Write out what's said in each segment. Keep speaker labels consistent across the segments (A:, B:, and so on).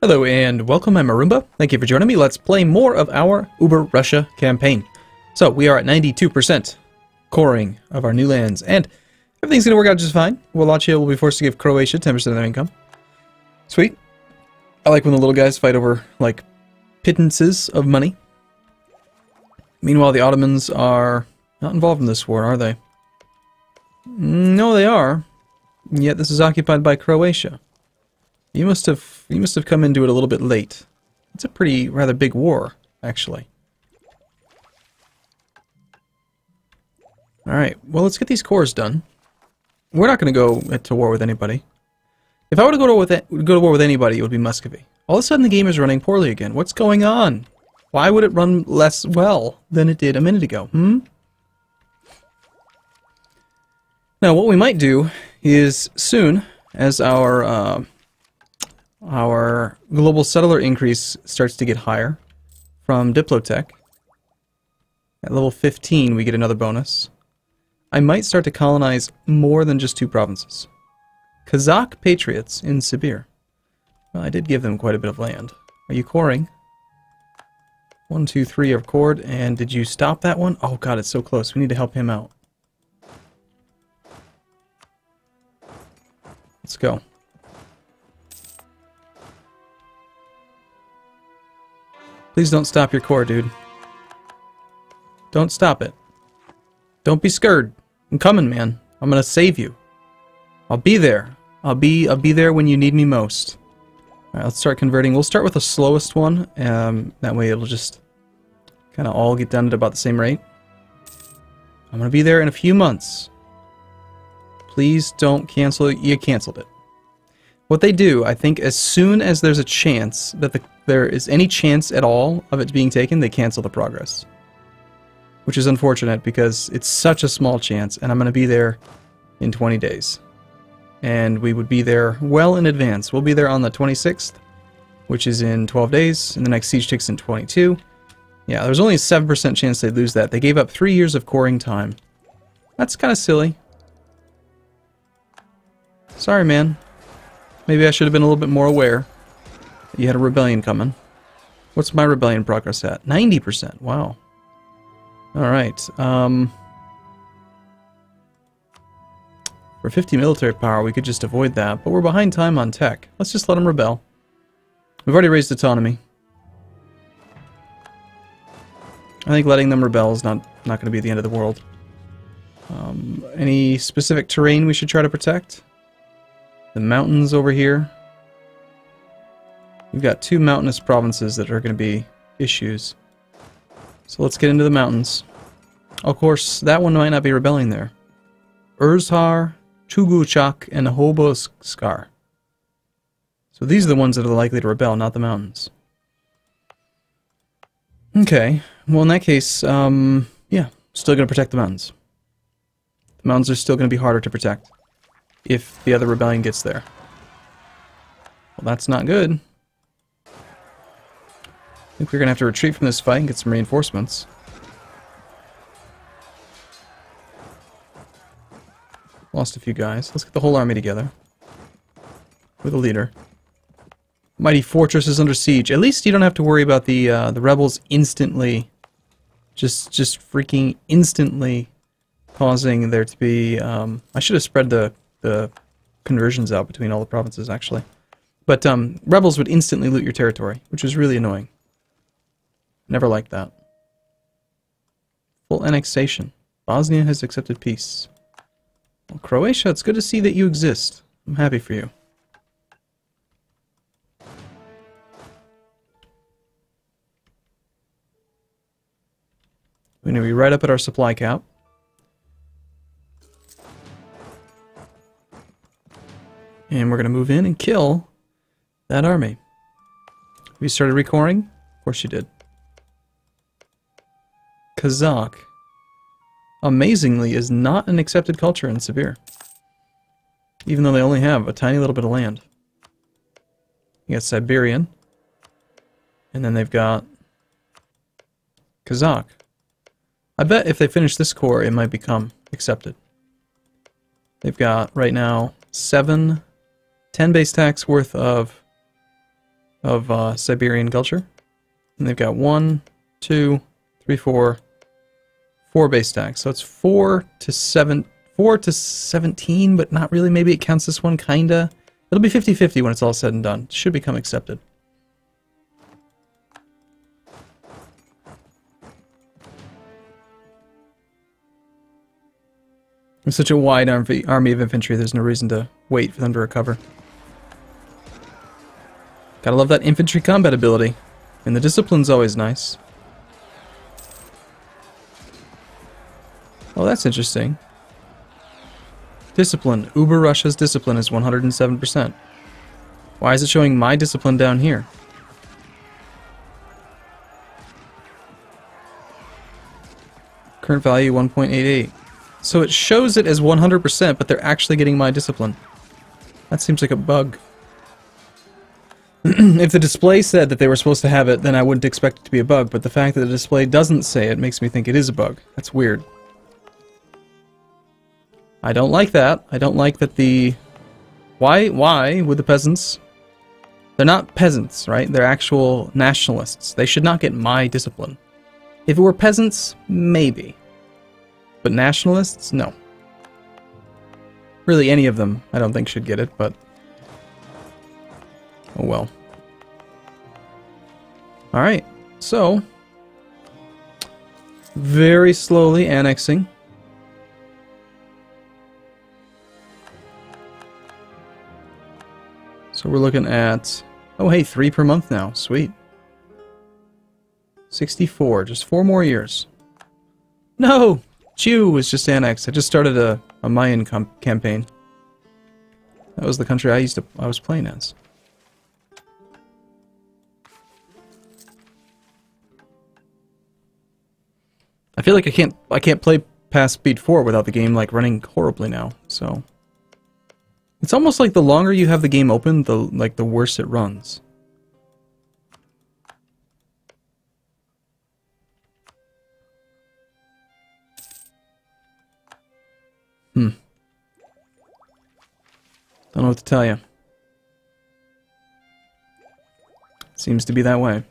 A: Hello and welcome, I'm Arumba. Thank you for joining me. Let's play more of our UberRussia campaign. So we are at 92% coring of our new lands, and everything's going to work out just fine. Wallachia will be forced to give Croatia 10% of their income. Sweet. I like when the little guys fight over, like, pittances of money. Meanwhile, the Ottomans are not involved in this war, are they? No, they are. Yet this is occupied by Croatia. You must have come into it a little bit late. It's a rather big war, actually. Alright, well, let's get these cores done. We're not going to go to war with anybody. If I were to go to war with anybody, it would be Muscovy. All of a sudden, the game is running poorly again. What's going on? Why would it run less well than it did a minute ago? Now, what we might do is soon, as our global settler increase starts to get higher from Diplotech. At level 15, we get another bonus. I might start to colonize more than just 2 provinces. Kazakh patriots in Sibir. Well, I did give them quite a bit of land. Are you coring? 1, 2, 3 are cored, and did you stop that one? Oh god, it's so close. We need to help him out. Let's go. Please don't stop your core, dude. Don't stop it. Don't be scared. I'm coming, man. I'm gonna save you. I'll be there. I'll be there when you need me most. Alright, let's start converting. We'll start with the slowest one. That way it'll just kind of all get done at about the same rate. I'm gonna be there in a few months. Please don't cancel it. You canceled it. What they do, I think, as soon as there's a chance that there is any chance at all of it being taken, they cancel the progress. Which is unfortunate because it's such a small chance, and I'm going to be there in 20 days. And we would be there well in advance. We'll be there on the 26th, which is in 12 days, and the next siege takes in 22. Yeah, there's only a 7% chance they'd lose that. They gave up 3 years of coring time. That's kind of silly. Sorry, man. Maybe I should have been a little bit more aware that you had a rebellion coming. What's my rebellion progress at? 90%. Wow. Alright. For 50 military power, we could just avoid that, but we're behind time on tech. Let's just let them rebel. We've already raised autonomy. I think letting them rebel is not going to be the end of the world. Any specific terrain we should try to protect? The mountains over here. We've got 2 mountainous provinces that are going to be issues. So let's get into the mountains. Of course, that one might not be rebelling there. Urzhar, Chuguchak, and Hoboskar. So these are the ones that are likely to rebel, not the mountains. Okay, well in that case, yeah, still going to protect the mountains. The mountains are still going to be harder to protect if the other rebellion gets there. Well, that's not good. I think we're going to have to retreat from this fight and get some reinforcements. Lost a few guys. Let's get the whole army together. With a leader. Mighty fortress is under siege. At least you don't have to worry about the rebels instantly, just freaking instantly causing there to be, I should have spread the conversions out between all the provinces, actually. But rebels would instantly loot your territory, which was really annoying. Never liked that. Full annexation. Bosnia has accepted peace. Well, Croatia, it's good to see that you exist. I'm happy for you. We're going to be right up at our supply cap. And we're going to move in and kill that army. We started recoring? Of course you did. Kazakh, amazingly, is not an accepted culture in Sibir. Even though they only have a tiny little bit of land. You got Siberian. And then they've got Kazakh. I bet if they finish this core, it might become accepted. They've got, right now, 10 base tax worth of of Siberian culture. And they've got 1, 2, 3, 4 base stacks. So it's 4 to 17, but not really. Maybe it counts this one, kinda. It'll be 50-50 when it's all said and done. It should become accepted. With such a wide army of infantry, there's no reason to wait for them to recover. Gotta love that infantry combat ability. And the discipline's always nice. Oh, that's interesting. Discipline. UberRussia's discipline is 107%. Why is it showing my discipline down here? Current value 1.88. So it shows it as 100%, but they're actually getting my discipline. That seems like a bug. If the display said that they were supposed to have it, then I wouldn't expect it to be a bug, but the fact that the display doesn't say it makes me think it is a bug. That's weird. I don't like that. I don't like that the... Why would the peasants... They're not peasants, right? They're actual nationalists. They should not get my discipline. If it were peasants, maybe. But nationalists? No. Really, any of them, I don't think should get it, but... Oh well. Alright, so... Very slowly annexing. So we're looking at... Oh hey, 3 per month now. Sweet. 64. Just 4 more years. No! Chu was just annexed. I just started a Mayan campaign. That was the country I was playing as. I feel like I can't play past speed 4 without the game like running horribly now. So it's almost like the longer you have the game open, the worse it runs. Don't know what to tell you. Seems to be that way.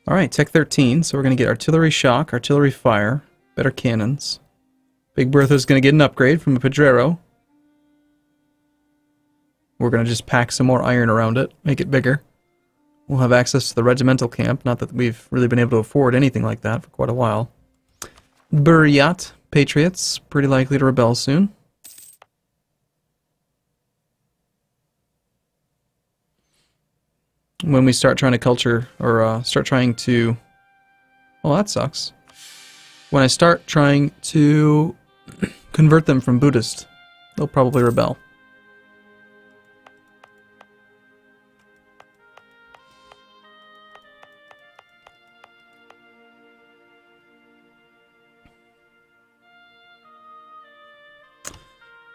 A: Alright, Tech 13, so we're going to get artillery shock, artillery fire, better cannons. Big Bertha's going to get an upgrade from a Pedrero. We're going to just pack some more iron around it, make it bigger. We'll have access to the regimental camp, not that we've really been able to afford anything like that for quite a while. Buryat, Patriots, pretty likely to rebel soon. When we start trying to culture, or start trying to... Well, that sucks. When I start trying to convert them from Buddhist, they'll probably rebel.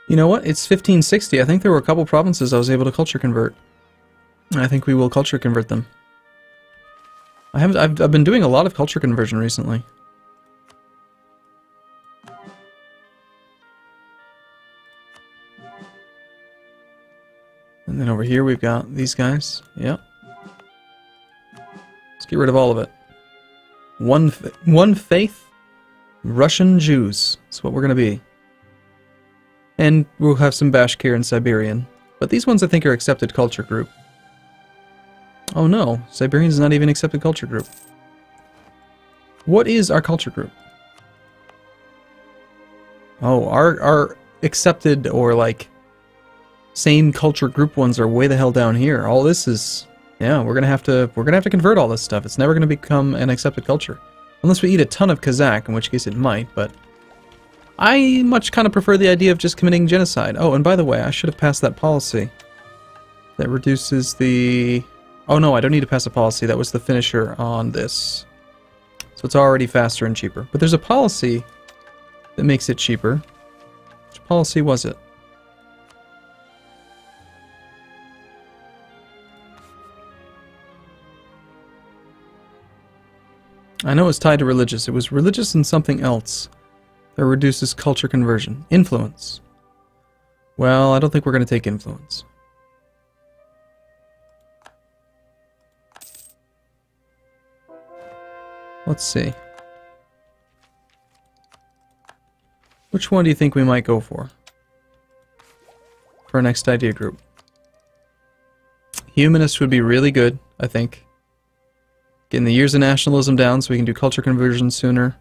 A: You know what? It's 1560. I think there were a couple provinces I was able to culture convert. I think we will culture convert them. I've been doing a lot of culture conversion recently. And then over here we've got these guys. Yep. Let's get rid of all of it. One faith, Russian Jews. That's what we're gonna be. And we'll have some Bashkir and Siberian. But these ones I think are accepted culture group. Oh no, Siberian's not even accepted culture group. What is our culture group? Oh, our accepted or like same culture group ones are way the hell down here. All this is, yeah, we're gonna have to convert all this stuff. It's never gonna become an accepted culture, unless we eat a ton of Kazakh, in which case it might. But I much kind of prefer the idea of just committing genocide. Oh, and by the way, I should have passed that policy that reduces the. Oh no, I don't need to pass a policy. That was the finisher on this. So it's already faster and cheaper. But there's a policy that makes it cheaper. Which policy was it? I know it's tied to religious. It was religious and something else that reduces culture conversion. Influence. Well, I don't think we're going to take influence. Let's see. Which one do you think we might go for our next idea group? Humanist would be really good, I think. Getting the years of nationalism down so we can do culture conversion sooner.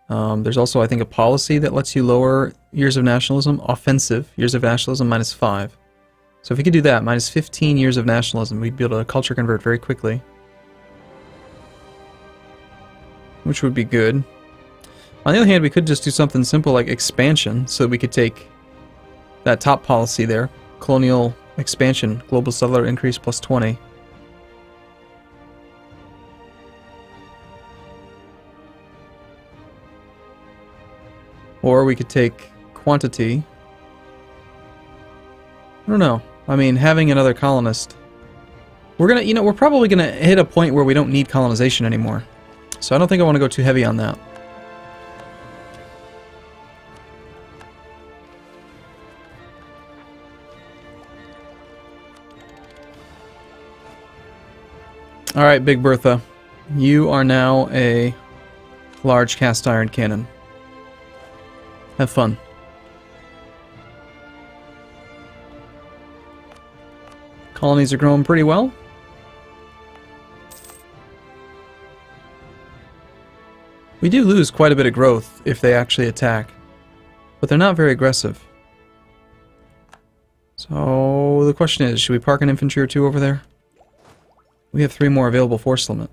A: There's also, I think, a policy that lets you lower years of nationalism. Offensive years of nationalism -5. So if we could do that, minus 15 years of nationalism, we'd be able to culture convert very quickly. Which would be good. On the other hand, we could just do something simple like expansion, so we could take that top policy there, colonial expansion, global settler increase plus 20. Or we could take quantity. I don't know. I mean, having another colonist. We're gonna, you know, we're probably gonna hit a point where we don't need colonization anymore. So I don't think I want to go too heavy on that. Alright, Big Bertha. You are now a large cast iron cannon. Have fun. Colonies are growing pretty well. We do lose quite a bit of growth if they actually attack, but they're not very aggressive. So the question is, should we park an infantry or two over there? We have 3 more available force limit.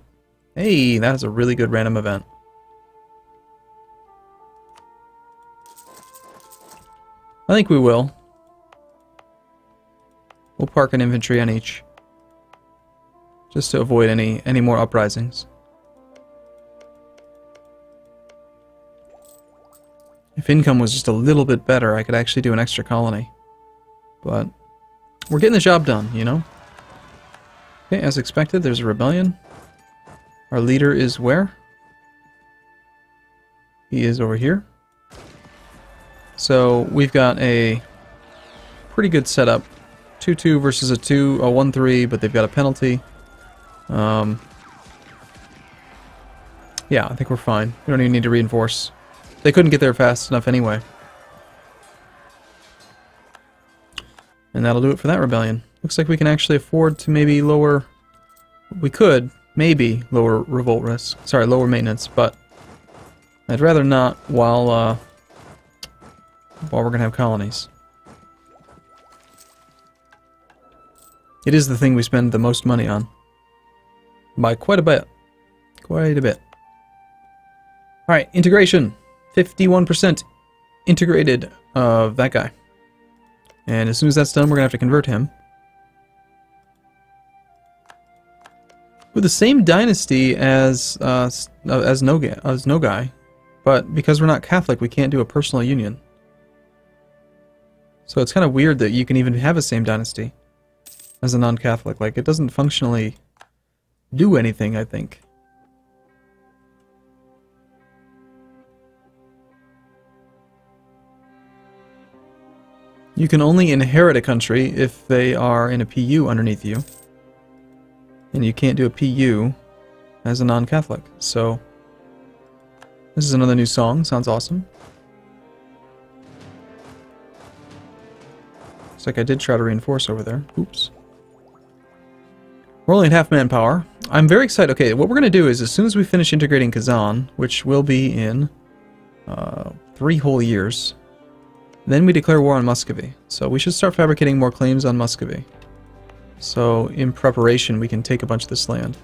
A: Hey, that is a really good random event. I think we will. We'll park an infantry on each, just to avoid any more uprisings. If income was just a little bit better, I could actually do an extra colony. But we're getting the job done, you know? Okay, as expected, there's a rebellion. Our leader is where? He is over here. So we've got a pretty good setup. 2-2 versus a 1-3, but they've got a penalty. Yeah, I think we're fine. We don't even need to reinforce. They couldn't get there fast enough anyway. And that'll do it for that rebellion. Looks like we can actually afford to maybe lower... We could maybe lower revolt risk. Sorry, lower maintenance, but I'd rather not while we're going to have colonies. It is the thing we spend the most money on. By quite a bit. Quite a bit. Alright, integration. 51% integrated of that guy. And as soon as that's done, we're going to have to convert him. With the same dynasty as Nogai, but because we're not Catholic, we can't do a personal union. So it's kind of weird that you can even have a same dynasty as a non-Catholic. Like, it doesn't functionally do anything, I think. You can only inherit a country if they are in a PU underneath you. And you can't do a PU as a non-Catholic. So, this is another new song. Sounds awesome. Looks like I did try to reinforce over there. Oops. We're only at half manpower. I'm very excited. Okay, what we're going to do is as soon as we finish integrating Kazan, which will be in 3 whole years, then we declare war on Muscovy. So we should start fabricating more claims on Muscovy. So in preparation, we can take a bunch of this land.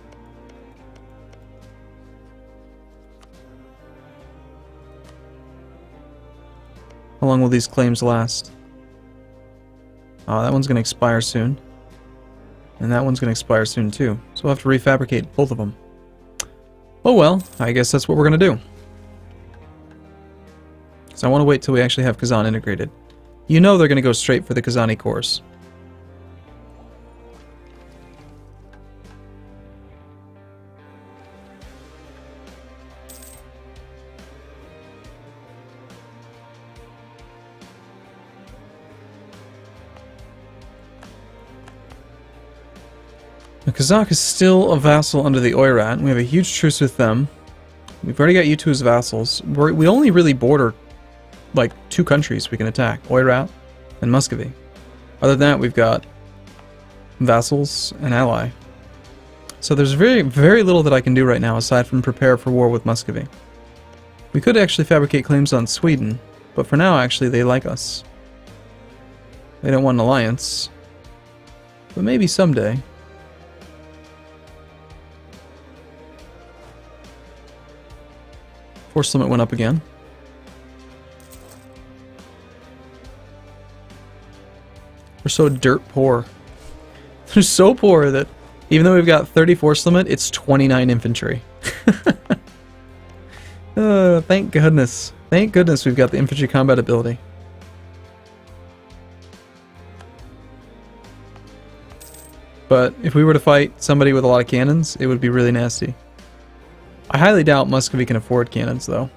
A: How long will these claims last? Oh, that one's going to expire soon. And that one's going to expire soon too. So we'll have to refabricate both of them. Oh well, I guess that's what we're going to do. So I want to wait till we actually have Kazan integrated. You know they're going to go straight for the Kazani cores. Now, Kazakh is still a vassal under the Oirat, and we have a huge truce with them. We've already got you two as vassals. We only really border, like, 2 countries we can attack. Oirat and Muscovy. Other than that, we've got vassals and ally. So there's very, very little that I can do right now aside from prepare for war with Muscovy. We could actually fabricate claims on Sweden, but for now, actually, they like us. They don't want an alliance. But maybe someday. Force limit went up again. We're so dirt poor. They're so poor that even though we've got 30 force limit, it's 29 infantry. Thank goodness. Thank goodness we've got the infantry combat ability. But if we were to fight somebody with a lot of cannons, it would be really nasty. I highly doubt Muscovy can afford cannons, though.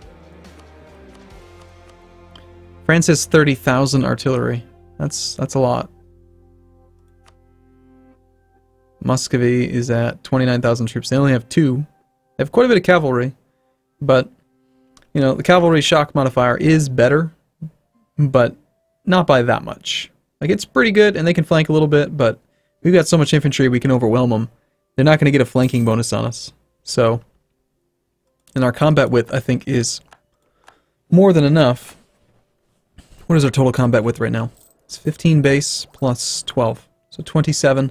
A: France has 30,000 artillery. That's a lot. Muscovy is at 29,000 troops. They only have 2. They have quite a bit of cavalry, but you know, the cavalry shock modifier is better, but not by that much. Like, it's pretty good, and they can flank a little bit, but we've got so much infantry we can overwhelm them. They're not going to get a flanking bonus on us. So, and our combat width, I think, is more than enough. What is our total combat width right now? It's 15 base plus 12, so 27.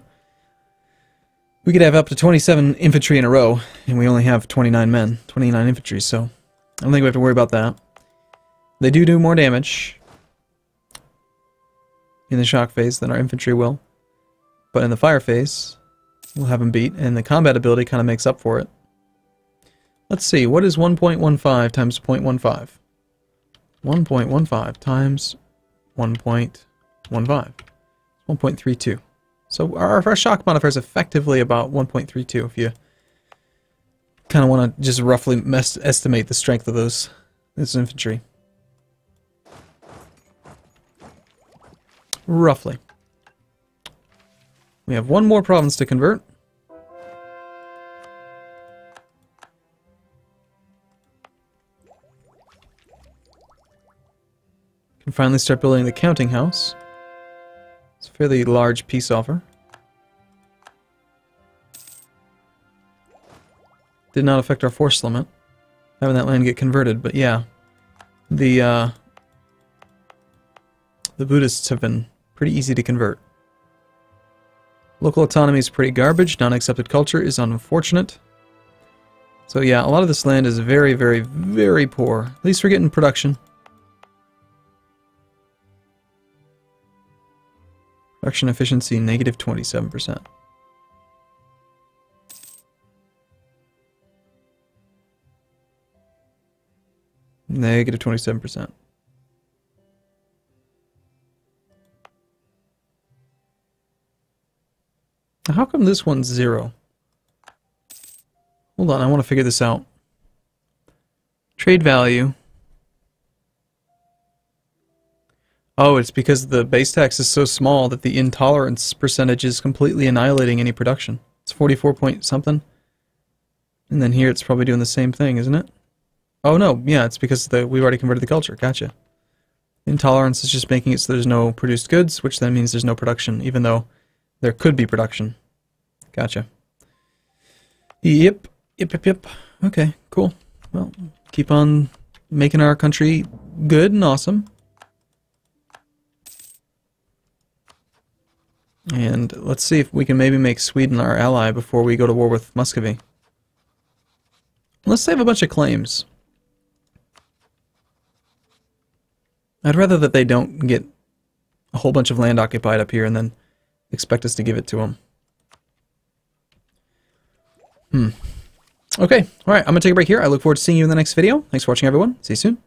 A: We could have up to 27 infantry in a row, and we only have 29 men, 29 infantry, so I don't think we have to worry about that. They do more damage in the shock phase than our infantry will, but in the fire phase, we'll have them beat, and the combat ability kind of makes up for it. Let's see, what is 1.15 times 0.15? 1.15 times 1.15. 1.32. So our shock modifier is effectively about 1.32 if you kind of want to just roughly estimate the strength of this infantry. Roughly. We have one more province to convert. Can finally start building the counting house. It's a fairly large peace offer. Did not affect our force limit, having that land get converted, but yeah. The Buddhists have been pretty easy to convert. Local autonomy is pretty garbage. Non-accepted culture is unfortunate. So yeah, a lot of this land is very, very, very poor. At least we're getting production. Production efficiency, negative 27%. Negative 27%. How come this one's 0? Hold on, I want to figure this out. Trade value. Oh, it's because the base tax is so small that the intolerance percentage is completely annihilating any production. It's 44 point something. And then here it's probably doing the same thing, isn't it? Oh no, yeah, it's because we've already converted the culture. Gotcha. Intolerance is just making it so there's no produced goods, which then means there's no production, even though there could be production. Gotcha. Yep. Okay, cool. Well, keep on making our country good and awesome. And let's see if we can maybe make Sweden our ally before we go to war with Muscovy. Let's save a bunch of claims. I'd rather that they don't get a whole bunch of land occupied up here and then expect us to give it to them. Okay, alright, I'm going to take a break here. I look forward to seeing you in the next video. Thanks for watching, everyone. See you soon.